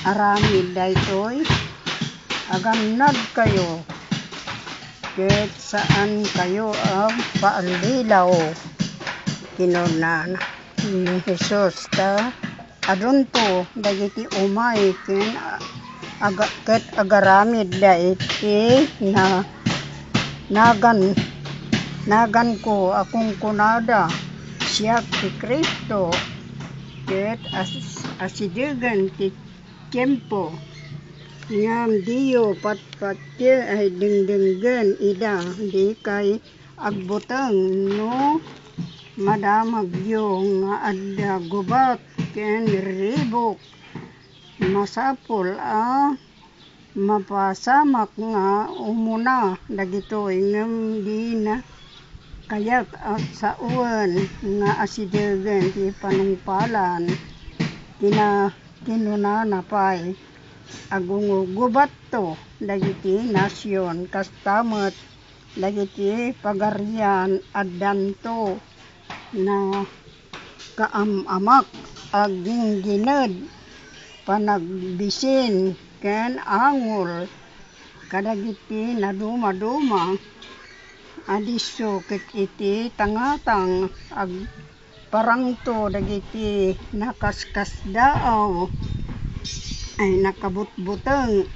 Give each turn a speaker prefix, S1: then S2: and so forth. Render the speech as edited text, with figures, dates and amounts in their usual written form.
S1: aramid daytoy agamnad kayo ket saan kayo ang paallilaw kinuna ni Jesus ta adunto dagiti umay ken ket agaramid dayti na nagan ko akong kunada siya ti Kristo ket asidegan ti tiempo ngam diyo patpatye ay dingdinggen ida di kay agbuteng no madamagyo nga adda gubat ken ribok masapol a mapasamak nga umuna dagitoy ngem di na kayat at sauen nga asidegan ti panungpalan kinunana pay agungugubat to dagiti nasyon kastamet dagiti pagarian addanto na kaamamak aginggined panagbisin ken angol kadagiti naduma-duma adiso ket iti tangatang agparangto dagiti nakaskasdaaw ay nakabutbuteng